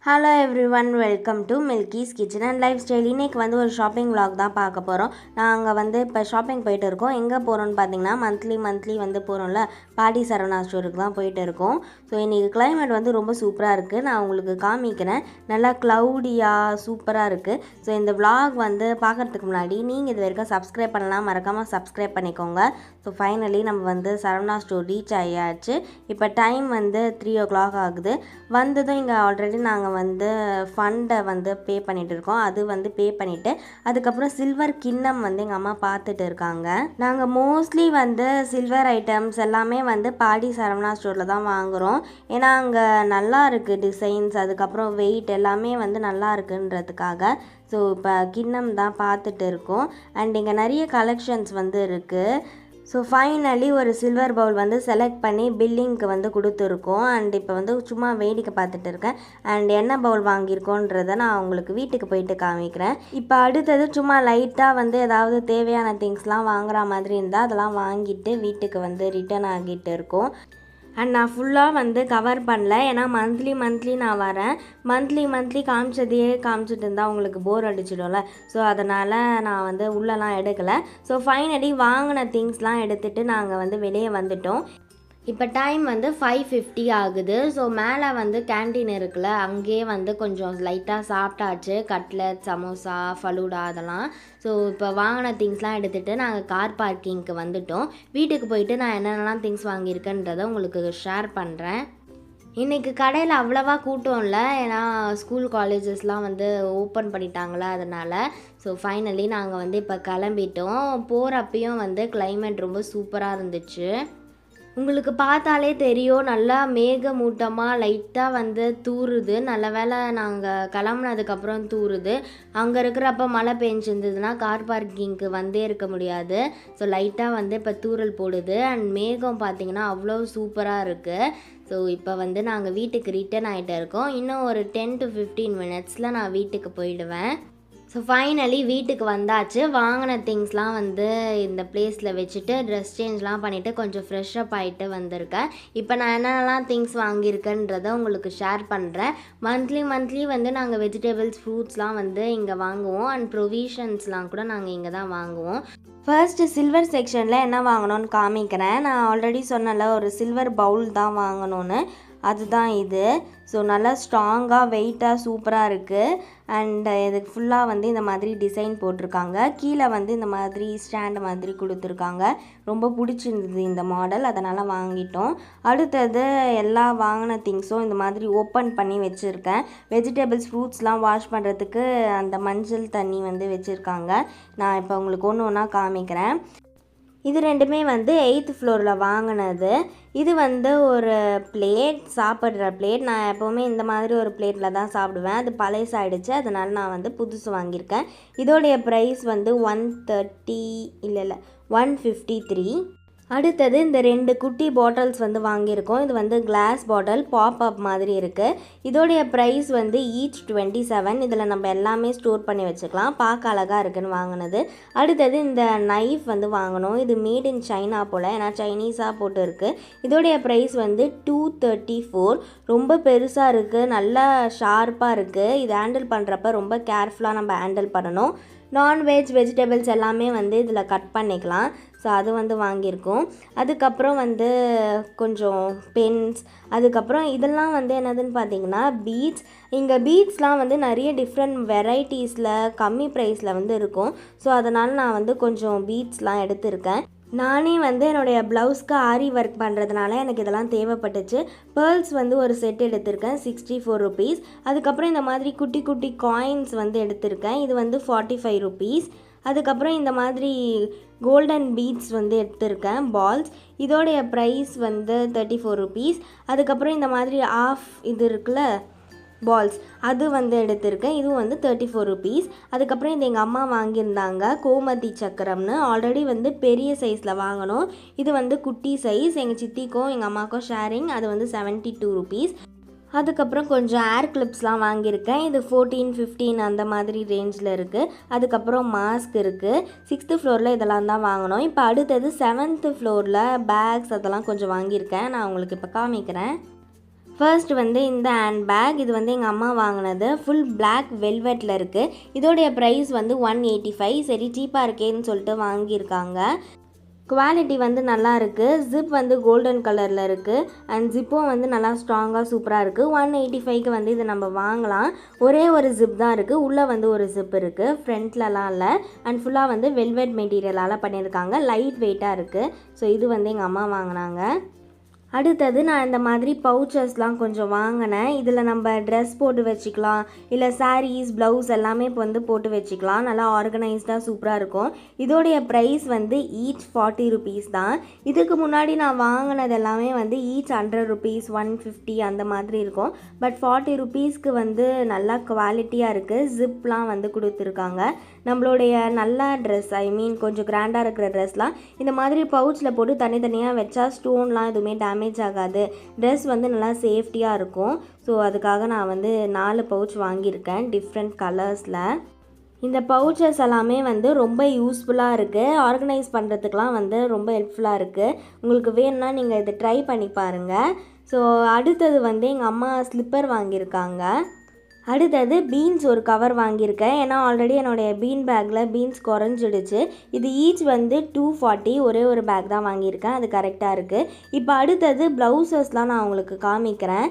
Hello everyone, welcome to Milkies kitchen and lifestyle. இன்றைக்கி வந்து ஒரு ஷாப்பிங் vlog தான் பார்க்க போகிறோம். நாங்கள் வந்து இப்போ ஷாப்பிங் போயிட்டு இருக்கோம். எங்கே போகிறோன்னு பார்த்தீங்கன்னா மந்த்லி வந்து போகிறோம்ல, பாடி சரவணா ஸ்டோருக்கு தான் போயிட்டு இருக்கோம். ஸோ இன்றைக்கி கிளைமேட் வந்து ரொம்ப சூப்பராக இருக்குது. நான் உங்களுக்கு காமிக்கிறேன். நல்லா க்ளவுடியாக சூப்பராக இருக்குது. ஸோ இந்த vlog வந்து பார்க்குறதுக்கு முன்னாடி நீங்கள் இது வரைக்கும் சப்ஸ்கிரைப் பண்ணலாம், மறக்காமல் சப்ஸ்கிரைப் பண்ணிக்கோங்க. ஸோ ஃபைனலி நம்ம வந்து சரவணா ஸ்டோர் ரீச் ஆகியாச்சு. இப்போ டைம் வந்து 3 o'clock ஆகுது. வந்ததும் இங்கே ஆல்ரெடி நாங்கள் வந்து ஃபண்டை வந்து பே பண்ணிகிட்டு இருக்கோம். அது வந்து பே பண்ணிவிட்டு அதுக்கப்புறம் சில்வர் கிண்ணம் வந்து எங்கள் அம்மா பார்த்துட்டு இருக்காங்க. நாங்கள் மோஸ்ட்லி வந்து சில்வர் ஐட்டம்ஸ் எல்லாமே வந்து பாடி சரவணா ஸ்டோரில் தான் வாங்குகிறோம். ஏன்னா அங்கே நல்லா இருக்குது டிசைன்ஸ், அதுக்கப்புறம் வெயிட் எல்லாமே வந்து நல்லா இருக்குன்றதுக்காக. ஸோ இப்போ கிண்ணம் தான் பார்த்துட்டு இருக்கோம். அண்ட் இங்கே நிறைய கலெக்ஷன்ஸ் வந்து இருக்குது. ஸோ ஃபைனலி ஒரு சில்வர் பவுல் வந்து செலக்ட் பண்ணி பில்லிங்க்கு வந்து கொடுத்துருக்கோம். அண்ட் இப்போ வந்து சும்மா வேடிக்கை பார்த்துட்டு இருக்கேன். அண்ட் என்ன பவுல் வாங்கியிருக்கோன்றதை நான் உங்களுக்கு வீட்டுக்கு போயிட்டு காமிக்கிறேன். இப்போ அடுத்தது சும்மா லைட்டாக வந்து ஏதாவது தேவையான திங்ஸ்லாம் வாங்குற மாதிரி இருந்தால் அதெல்லாம் வாங்கிட்டு வீட்டுக்கு வந்து ரிட்டர்ன் ஆகிட்டு இருக்கோம். அண்ட் நான் ஃபுல்லாக வந்து கவர் பண்ணல, ஏன்னா மந்த்லி நான் வரேன். மந்த்லி காமிச்சதையே காமிச்சிட்டு இருந்தால் உங்களுக்கு போர் அடிச்சிடும்ல. ஸோ அதனால் நான் வந்து உள்ளெல்லாம் எடுக்கலை. ஸோ ஃபைனலி வாங்கின திங்ஸ்லாம் எடுத்துகிட்டு நாங்கள் வந்து வெளியே வந்துட்டோம். இப்போ டைம் வந்து 5:50 ஆகுது. ஸோ மேலே வந்து கேன்டீன் இருக்குல்ல, அங்கேயே வந்து கொஞ்சம் லைட்டாக சாப்பிட்டாச்சு. கட்லட், சமோசா, ஃபலூடா அதெல்லாம். ஸோ இப்போ வாங்கின திங்ஸ்லாம் எடுத்துகிட்டு நாங்கள் கார் பார்க்கிங்க்கு வந்துட்டோம். வீட்டுக்கு போயிட்டு நான் என்னென்னலாம் திங்ஸ் வாங்கியிருக்கேன்றதை உங்களுக்கு ஷேர் பண்ணுறேன். இன்றைக்கி கடையில் அவ்வளோவா கூட்டம் இல்லை, ஏன்னா ஸ்கூல் காலேஜஸ்லாம் வந்து ஓப்பன் பண்ணிட்டாங்களா, அதனால். ஸோ ஃபைனலி நாங்கள் வந்து இப்போ கிளம்பிட்டோம். போகிறப்பையும் வந்து கிளைமேட் ரொம்ப சூப்பராக இருந்துச்சு. உங்களுக்கு பார்த்தாலே தெரியும், நல்லா மேகமூட்டமாக லைட்டாக வந்து தூறுது. நல்ல வேளை நாங்கள் கிளம்புனதுக்கப்புறம் தூறுது. அங்கே இருக்கிறப்ப மழை பெஞ்சிருந்ததுன்னா கார் பார்க்கிங்க்கு வந்தே இருக்க முடியாது. ஸோ லைட்டாக வந்து இப்போ தூறல் போடுது. அண்ட் மேகம் பார்த்திங்கன்னா அவ்வளோ சூப்பராக இருக்குது. ஸோ இப்போ வந்து நாங்கள் வீட்டுக்கு ரிட்டர்ன் ஆகிட்டு இருக்கோம். இன்னும் ஒரு 10 to 15 minutesல நான் வீட்டுக்கு போயிடுவேன். ஸோ ஃபைனலி வீட்டுக்கு வந்தாச்சு. வாங்கின திங்ஸ்லாம் வந்து இந்த பிளேஸில் வச்சுட்டு ட்ரெஸ் சேஞ்ச்லாம் பண்ணிவிட்டு கொஞ்சம் ஃப்ரெஷ்ஷப் ஆகிட்டு வந்திருக்கேன். இப்போ நான் என்னென்னலாம் திங்ஸ் வாங்கியிருக்கேன்றதை உங்களுக்கு ஷேர் பண்ணுறேன். மந்த்லி வந்து நாங்கள் வெஜிடபிள்ஸ், ஃப்ரூட்ஸ்லாம் வந்து இங்கே வாங்குவோம். அண்ட் ப்ரொவிஷன்ஸ்லாம் கூட நாங்கள் இங்கே தான் வாங்குவோம். ஃபர்ஸ்ட்டு சில்வர் செக்ஷனில் என்ன வாங்கணும்னு காமிக்கிறேன். நான் ஆல்ரெடி சொன்னல ஒரு சில்வர் பவுல் தான் வாங்கணும்னு, அதுதான் இது. ஸோ நல்லா ஸ்ட்ராங்காக வெயிட்டாக சூப்பராக இருக்குது. அண்ட் இதுக்கு ஃபுல்லாக வந்து இந்த மாதிரி டிசைன் போட்டிருக்காங்க. கீழே வந்து இந்த மாதிரி ஸ்டாண்டு மாதிரி கொடுத்துருக்காங்க. ரொம்ப பிடிச்சிருந்தது இந்த மாடல், அதனால் வாங்கிட்டோம். அடுத்தது எல்லா வாங்கின திங்ஸும் இந்த மாதிரி ஓப்பன் பண்ணி வச்சுருக்கேன். வெஜிடபிள்ஸ், ஃப்ரூட்ஸ்லாம் வாஷ் பண்ணுறதுக்கு அந்த மஞ்சள் தண்ணி வந்து வச்சுருக்காங்க. நான் இப்போ உங்களுக்கு ஒன்று ஒன்றா காமிக்கிறேன். இது ரெண்டுமே வந்து 8th floorல வாங்கினது. இது வந்து ஒரு பிளேட், சாப்பிட்ற பிளேட். நான் எப்போவுமே இந்த மாதிரி ஒரு பிளேட்டில் தான் சாப்பிடுவேன். அது பழசாயிடுச்சு, அதனால் நான் வந்து புதுசு வாங்கியிருக்கேன். இதோடைய ப்ரைஸ் வந்து 153. அடுத்தது இந்த 2 குட்டி பாட்டில்ஸ் வந்து வாங்கியிருக்கோம். இது வந்து கிளாஸ் பாட்டில், பாப்அப் மாதிரி இருக்குது. இதோடைய ப்ரைஸ் வந்து ஈச் 27. இதில் நம்ம எல்லாமே ஸ்டோர் பண்ணி வச்சுக்கலாம். பார்க்க அழகாக இருக்குன்னு வாங்கினது. அடுத்தது இந்த நைஃப் வந்து வாங்கினோம். இது மேட் இன் சைனா போல், ஏன்னா சைனீஸாக போட்டு இருக்குது. இதோடைய ப்ரைஸ் வந்து 234. ரொம்ப பெருசாக இருக்குது, நல்லா ஷார்ப்பாக இருக்குது. இது ஹேண்டில் பண்ணுறப்ப ரொம்ப கேர்ஃபுல்லாக நம்ம ஹேண்டில் பண்ணணும். நான்வெஜ், வெஜிடபிள்ஸ் எல்லாமே வந்து இதில் கட் பண்ணிக்கலாம். ஸோ அது வந்து வாங்கியிருக்கோம். அதுக்கப்புறம் வந்து கொஞ்சம் பென்ஸ், அதுக்கப்புறம் இதெல்லாம் வந்து என்னதுன்னு பார்த்தீங்கன்னா பீட்ஸ். இங்கே பீட்ஸ்லாம் வந்து நிறைய டிஃப்ரெண்ட் வெரைட்டிஸில் கம்மி ப்ரைஸில் வந்து இருக்கும். ஸோ அதனால் நான் வந்து கொஞ்சம் பீட்ஸ்லாம் எடுத்திருக்கேன். நானே வந்து என்னுடைய ப்ளவுஸ்க்கு ஆரி ஒர்க் பண்ணுறதுனால எனக்கு இதெல்லாம் தேவைப்பட்டுச்சு. பேர்ல்ஸ் வந்து ஒரு செட் எடுத்திருக்கேன், 64 rupees. அதுக்கப்புறம் இந்த மாதிரி குட்டி குட்டி காயின்ஸ் வந்து எடுத்திருக்கேன். இது வந்து 45 rupees. அதுக்கப்புறம் இந்த மாதிரி கோல்டன் பீட்ஸ் வந்து எடுத்திருக்கேன், பால்ஸ். இதோடைய ப்ரைஸ் வந்து 34 rupees. அதுக்கப்புறம் இந்த மாதிரி ஆஃப் இது இருக்குல்ல பால்ஸ், அது வந்து எடுத்திருக்கேன். இதுவும் வந்து 34 rupees. அதுக்கப்புறம் இது எங்கள் அம்மா வாங்கியிருந்தாங்க, கோமதி சக்கரம்னு. ஆல்ரெடி வந்து பெரிய சைஸில் வாங்கினோம். இது வந்து குட்டி சைஸ், எங்கள் சித்திக்கும் எங்கள் அம்மாவுக்கும் ஷேரிங். அது வந்து 72 rupees. அதுக்கப்புறம் கொஞ்சம் ஏர் கிளிப்ஸ்லாம் வாங்கியிருக்கேன். இது 14, 15 அந்த மாதிரி ரேஞ்சில் இருக்குது. அதுக்கப்புறம் மாஸ்க் இருக்குது. 6th floorல இதெல்லாம் தான் வாங்கினோம். இப்போ அடுத்தது 7th floorல பேக்ஸ் அதெல்லாம் கொஞ்சம் வாங்கியிருக்கேன். நான் உங்களுக்கு இப்போ காமிக்கிறேன். ஃபர்ஸ்ட் வந்து இந்த ஹேண்ட் பேக் இது வந்து எங்கள் அம்மா வாங்கினது ஃபுல் பிளாக் வெல்வெட்டில் இருக்குது. இதோடைய ப்ரைஸ் வந்து 185. சரி சீப்பாக இருக்கேன்னு சொல்லிட்டு வாங்கியிருக்காங்க. குவாலிட்டி வந்து நல்லா இருக்குது. ஜிப் வந்து கோல்டன் கலரில் இருக்குது அண்ட் ஜிப்பும் வந்து நல்லா ஸ்ட்ராங்காக சூப்பராக இருக்குது. 185க்கு வந்து இது நம்ம வாங்கலாம். ஒரே ஒரு ஜிப் தான் இருக்குது, உள்ளே வந்து ஒரு ஜிப் இருக்குது, ஃப்ரண்ட்லலாம் இல்லை. அண்ட் ஃபுல்லாக வந்து வெல்வெட் மெட்டீரியலால் பண்ணியிருக்காங்க, லைட் வெயிட்டாக இருக்குது. ஸோ இது வந்து எங்கள் அம்மா வாங்கினாங்க. அடுத்தது நான் இந்த மாதிரி பவுச்சஸ்லாம் கொஞ்சம் வாங்கினேன். இதில் நம்ம ட்ரெஸ் போட்டு வச்சுக்கலாம், இல்லை சாரீஸ் ப்ளவுஸ் எல்லாமே இப்போ வந்து போட்டு வச்சுக்கலாம். நல்லா ஆர்கனைஸ்டாக சூப்பராக இருக்கும். இதோடைய ப்ரைஸ் வந்து ஈச் 40 ருபீஸ் தான். இதுக்கு முன்னாடி நான் வாங்கினது எல்லாமே வந்து ஈச் 100 ருபீஸ் 150 அந்த மாதிரி இருக்கும். பட் 40 ருபீஸ்க்கு வந்து நல்லா குவாலிட்டியாக இருக்குது. ஜிப்லாம் வந்து கொடுத்துருக்காங்க. நம்மளுடைய நல்ல ட்ரெஸ் கொஞ்சம் கிராண்டாக இருக்கிற ட்ரெஸ்லாம் இந்த மாதிரி பவுச்சில் போட்டு தனித்தனியாக வச்சா ஸ்டோன்லாம் எதுவுமே டேமேஜ் ஆகாது. ட்ரெஸ் வந்து நல்லா சேஃப்டியாக இருக்கும். ஸோ அதுக்காக நான் வந்து 4 பவுச் வாங்கியிருக்கேன் டிஃப்ரெண்ட் கலர்ஸில். இந்த பவுச்சஸ் எல்லாமே வந்து ரொம்ப யூஸ்ஃபுல்லாக இருக்குது. ஆர்கனைஸ் பண்ணுறதுக்கெலாம் வந்து ரொம்ப ஹெல்ப்ஃபுல்லாக இருக்குது. உங்களுக்கு வேணும்னா நீங்கள் இதை ட்ரை பண்ணி பாருங்கள். ஸோ அடுத்தது வந்து எங்கள் அம்மா ஸ்லிப்பர் வாங்கியிருக்காங்க. அடுத்தது பீன்ஸ் ஒரு கவர் வாங்கியிருக்கேன். ஏன்னா ஆல்ரெடி என்னுடைய பீன் பேக்கில் பீன்ஸ் குறைஞ்சிடுச்சு. இது ஈச் வந்து 240. ஒரே ஒரு பேக் தான் வாங்கியிருக்கேன், அது கரெக்டாக இருக்குது. இப்போ அடுத்தது ப்ளவுசஸ்லாம் நான் உங்களுக்கு காமிக்கிறேன்.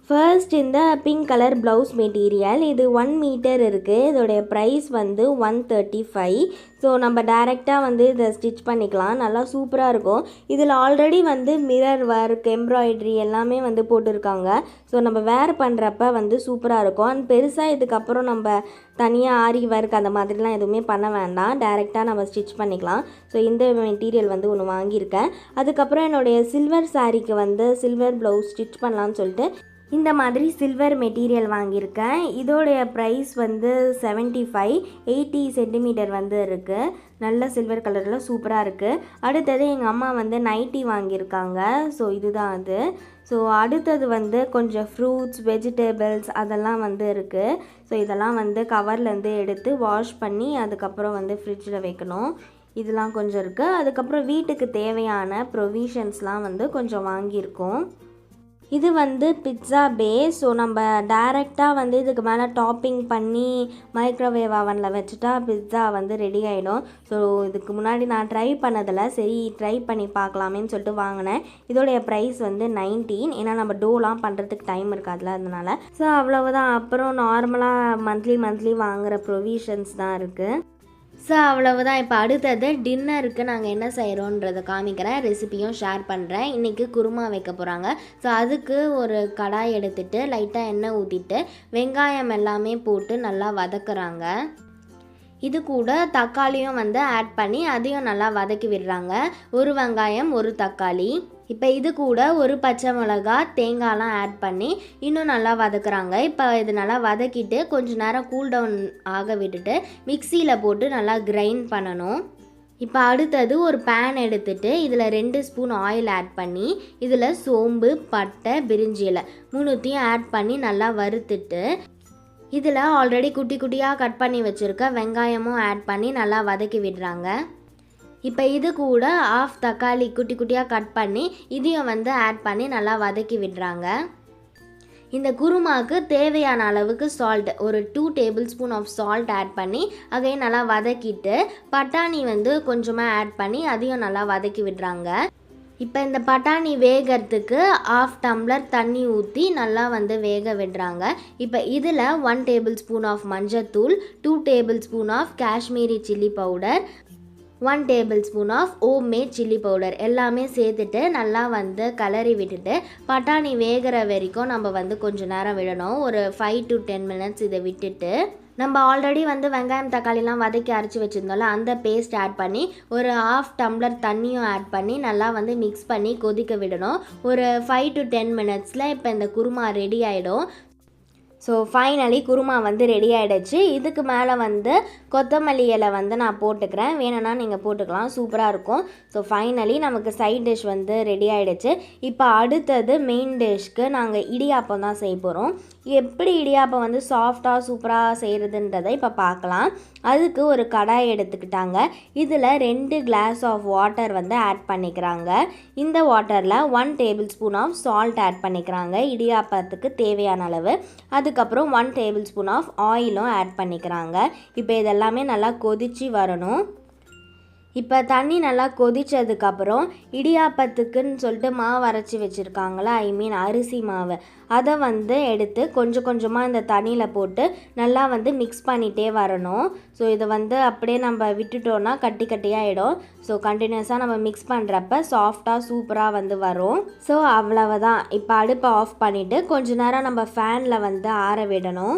ஃபர்ஸ்ட் இந்த பிங்க் கலர் ப்ளவுஸ் மெட்டீரியல் இது 1 மீட்டர் இருக்குது. இதோடைய ப்ரைஸ் வந்து 135. ஸோ நம்ம டைரெக்டாக வந்து இதை ஸ்டிச் பண்ணிக்கலாம், நல்லா சூப்பராக இருக்கும். இதில் ஆல்ரெடி வந்து மிரர் ஒர்க் எம்ப்ராய்ட்ரி எல்லாமே வந்து போட்டிருக்காங்க. ஸோ நம்ம வேர் பண்ணுறப்ப வந்து சூப்பராக இருக்கும். அண்ட் பெருசாக இதுக்கப்புறம் நம்ம தனியாக ஆரி ஒர்க் அந்த மாதிரிலாம் எதுவுமே பண்ண வேண்டாம், டைரெக்டாக நம்ம ஸ்டிச் பண்ணிக்கலாம். ஸோ இந்த மெட்டீரியல் வந்து ஒன்று வாங்கியிருக்கேன். அதுக்கப்புறம் என்னுடைய சில்வர் சாரீக்கு வந்து சில்வர் ப்ளவுஸ் ஸ்டிச் பண்ணலான்னு சொல்லிட்டு இந்த மாதிரி சில்வர் மெட்டீரியல் வாங்கியிருக்கேன். இதோடைய ப்ரைஸ் வந்து 75. 80 சென்டிமீட்டர் வந்து இருக்குது. நல்ல சில்வர் கலரில் சூப்பராக இருக்குது. அடுத்தது எங்கள் அம்மா வந்து நைட்டி வாங்கியிருக்காங்க. ஸோ இதுதான் அது. ஸோ அடுத்தது வந்து கொஞ்சம் ஃப்ரூட்ஸ் வெஜிடபிள்ஸ் அதெல்லாம் வந்து இருக்குது. ஸோ இதெல்லாம் வந்து கவர்லேருந்து எடுத்து வாஷ் பண்ணி அதுக்கப்புறம் வந்து ஃப்ரிட்ஜில் வைக்கணும். இதெல்லாம் கொஞ்சம் இருக்குது. அதுக்கப்புறம் வீட்டுக்கு தேவையான ப்ரொவிஷன்ஸ்லாம் வந்து கொஞ்சம் வாங்கியிருக்கோம். இது வந்து பிட்ஸா பேஸ். ஸோ நம்ம டைரெக்டாக வந்து இதுக்கு மேலே டாப்பிங் பண்ணி மைக்ரோவேவ் அவனில் வச்சுட்டா பிட்ஸா வந்து ரெடி ஆகிடும். ஸோ இதுக்கு முன்னாடி நான் ட்ரை பண்ணதில் சரி ட்ரை பண்ணி பார்க்கலாமேன்னு சொல்லிட்டு வாங்கினேன். இதோடைய ப்ரைஸ் வந்து 19. ஏன்னா நம்ம டோலாம் பண்ணுறதுக்கு டைம் இருக்காதுல, அதனால. ஸோ அவ்வளவுதான். அப்புறம் நார்மலாக மந்த்லி வாங்குகிற ப்ரொவிஷன்ஸ் தான் இருக்குது. ஸோ அவ்வளவுதான். இப்போ அடுத்தது டின்னருக்கு நாங்கள் என்ன செய்கிறோன்றதை காமிக்கிறேன், ரெசிபியும் ஷேர் பண்ணுறேன். இன்றைக்கி குருமா வைக்க போகிறாங்க. ஸோ அதுக்கு ஒரு கடாய் எடுத்துகிட்டு லைட்டாக எண்ணெய் ஊற்றிட்டு வெங்காயம் எல்லாமே போட்டு நல்லா வதக்குறாங்க. இது கூட தக்காளியும் வந்து ஆட் பண்ணி அதையும் நல்லா வதக்கி விடுறாங்க. ஒரு வெங்காயம் ஒரு தக்காளி. இப்போ இது கூட ஒரு பச்சை மிளகா தேங்காய்லாம் ஆட் பண்ணி இன்னும் நல்லா வதக்குறாங்க. இப்போ இது நல்லா வதக்கிட்டு கொஞ்சம் நேரம் கூல் டவுன் ஆக விட்டுட்டு மிக்சியில் போட்டு நல்லா கிரைண்ட் பண்ணணும். இப்போ அடுத்தது ஒரு பேன் எடுத்துகிட்டு இதில் 2 ஸ்பூன் ஆயில் ஆட் பண்ணி இதில் சோம்பு பட்டை பிரிஞ்சி இலை 3த்தையும் ஆட் பண்ணி நல்லா வறுத்துட்டு இதில் ஆல்ரெடி குட்டி குட்டியாக கட் பண்ணி வச்சுருக்க வெங்காயமும் ஆட் பண்ணி நல்லா வதக்கி விடுறாங்க. இப்போ இது கூட ஆஃப் தக்காளி குட்டி குட்டியாக கட் பண்ணி இதையும் வந்து ஆட் பண்ணி நல்லா வதக்கி விடுறாங்க. இந்த குருமாவுக்கு தேவையான அளவுக்கு சால்ட் ஒரு 2 tablespoon of salt add பண்ணி அதையும் நல்லா வதக்கிட்டு பட்டாணி வந்து கொஞ்சமாக ஆட் பண்ணி அதையும் நல்லா வதக்கி விடுறாங்க. இப்போ இந்த பட்டாணி வேகிறதுக்கு 1/2 டம்ளர் தண்ணி ஊற்றி நல்லா வந்து வேக விடுறாங்க. இப்போ இதில் 1 டேபிள் ஸ்பூன் ஆஃப் மஞ்சத்தூள், 2 tablespoon of Kashmiri chilli powder, 1 tablespoon of homemade chilli powder எல்லாமே சேர்த்துட்டு நல்லா வந்து கலரி விட்டுட்டு பட்டாணி வேகிற வரைக்கும் நம்ம வந்து கொஞ்சம் நேரம் விடணும். ஒரு 5 to 10 மினிட்ஸ் இதை விட்டுட்டு நம்ம ஆல்ரெடி வந்து வெங்காயம் தக்காளிலாம் வதக்கி அரைச்சி வச்சுருந்தோம்ல அந்த பேஸ்ட் ஆட் பண்ணி ஒரு 1/2 டம்ளர் தண்ணியும் ஆட் பண்ணி நல்லா வந்து மிக்ஸ் பண்ணி கொதிக்க விடணும். ஒரு 5 to 10 மினிட்ஸில் இப்போ இந்த குருமா ரெடி ஆகிடும். ஸோ ஃபைனலி குருமா வந்து ரெடி ஆகிடுச்சு. இதுக்கு மேலே வந்து கொத்தமல்லி இலை வந்து நான் போட்டுக்கிறேன், வேணும்னா நீங்கள் போட்டுக்கலாம், சூப்பராக இருக்கும். ஸோ ஃபைனலி நமக்கு சைட் டிஷ் வந்து ரெடி ஆகிடுச்சு. இப்போ அடுத்தது மெயின் டிஷ்க்கு நாங்கள் இடியாப்பம் தான் செய்ய போகிறோம். எப்படி இடியாப்பம் வந்து சாஃப்டாக சூப்பராக செய்கிறதுன்றதை இப்போ பார்க்கலாம். அதுக்கு ஒரு கடாய் எடுத்துக்கிட்டாங்க. இதில் 2 கிளாஸ் ஆஃப் வாட்டர் வந்து ஆட் பண்ணிக்கிறாங்க. இந்த வாட்டரில் 1 tablespoon of salt add பண்ணிக்கிறாங்க இடியாப்பத்துக்கு தேவையான அளவு. அதுக்கப்புறம் 1 டேபிள் ஸ்பூன் ஆஃப் ஆயிலும் ஆட் பண்ணிக்கிறாங்க. இப்போ இதெல்லாமே நல்லா கொதித்து வரணும். இப்போ தண்ணி நல்லா கொதித்ததுக்கப்புறம் இடியாப்பத்துக்குன்னு சொல்லிட்டு மாவு அரைச்சி வச்சுருக்காங்களா, அரிசி மாவு, அதை வந்து எடுத்து கொஞ்சம் கொஞ்சமாக இந்த தண்ணியில் போட்டு நல்லா வந்து மிக்ஸ் பண்ணிகிட்டே வரணும். ஸோ இதை வந்து அப்படியே நம்ம விட்டுட்டோன்னா கட்டி கட்டியாகிடும். ஸோ கண்டினியூஸாக நம்ம மிக்ஸ் பண்ணுறப்ப சாஃப்டாக சூப்பராக வந்து வரும். ஸோ அவ்வளவுதான். இப்போ அடுப்பை ஆஃப் பண்ணிவிட்டு கொஞ்ச நேரம் நம்ம ஃபேனில் வந்து ஆற விடணும்.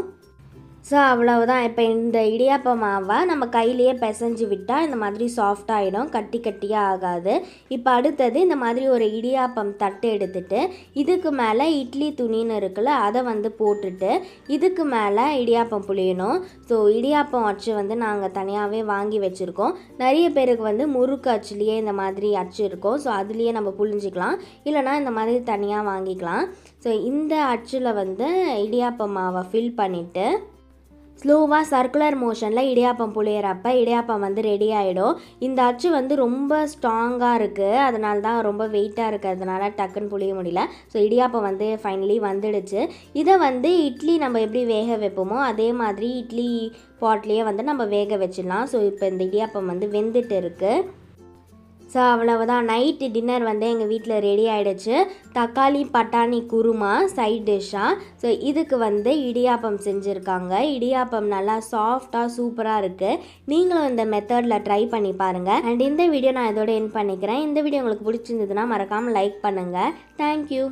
ஸோ அவ்வளவுதான். இப்போ இந்த இடியாப்ப மாவை நம்ம கையிலேயே பிசைஞ்சு விட்டால் இந்த மாதிரி சாஃப்டாகிடும், கட்டி கட்டியாக ஆகாது. இப்போ அடுத்தது இந்த மாதிரி ஒரு இடியாப்பம் தட்டு எடுத்துகிட்டு இதுக்கு மேலே இட்லி துணின்னு இருக்குல்ல, அதை வந்து போட்டுட்டு இதுக்கு மேலே இடியாப்பம் புளியணும். ஸோ இடியாப்பம் அச்சு வந்து நாங்கள் தனியாகவே வாங்கி வச்சுருக்கோம். நிறைய பேருக்கு வந்து முறுக்கு அச்சுலேயே இந்த மாதிரி அச்சு இருக்கும். ஸோ அதுலேயே நம்ம புளிஞ்சிக்கலாம், இல்லைனா இந்த மாதிரி தனியாக வாங்கிக்கலாம். ஸோ இந்த அச்சில் வந்து இடியாப்ப மாவை ஃபில் பண்ணிவிட்டு ஸ்லோவாக சர்க்குலர் மோஷனில் இடியாப்பம் புளியறப்ப இடியாப்பம் வந்து ரெடி ஆகிடும். இந்த அச்சு வந்து ரொம்ப ஸ்ட்ராங்காக இருக்குது, அதனால தான் ரொம்ப வெயிட்டாக இருக்கிறதுனால டக்குன்னு புளிய முடியல. ஸோ இடியாப்பம் வந்து ஃபைனலி வந்துடுச்சு. இதை வந்து இட்லி நம்ம எப்படி வேக வைப்போமோ அதே மாதிரி இட்லி பாட்லேயே வந்து நம்ம வேக வச்சிடலாம். ஸோ இப்போ இந்த இடியாப்பம் வந்து வெந்துட்டு இருக்குது. ஸோ அவ்வளவுதான். நைட்டு டின்னர் வந்து எங்கள் வீட்டில் ரெடி ஆகிடுச்சு. தக்காளி பட்டாணி குருமா சைட் டிஷ்ஷாக. ஸோ இதுக்கு வந்து இடியாப்பம் செஞ்சுருக்காங்க. இடியாப்பம் நல்லா சாஃப்டாக சூப்பராக இருக்குது. நீங்களும் இந்த மெத்தடில் ட்ரை பண்ணி பாருங்கள். அண்ட் இந்த வீடியோ நான் இதோட எண்ட் பண்ணிக்கிறேன். இந்த வீடியோ உங்களுக்கு பிடிச்சிருந்ததுன்னா மறக்காமல் லைக் பண்ணுங்கள். தேங்க்யூ.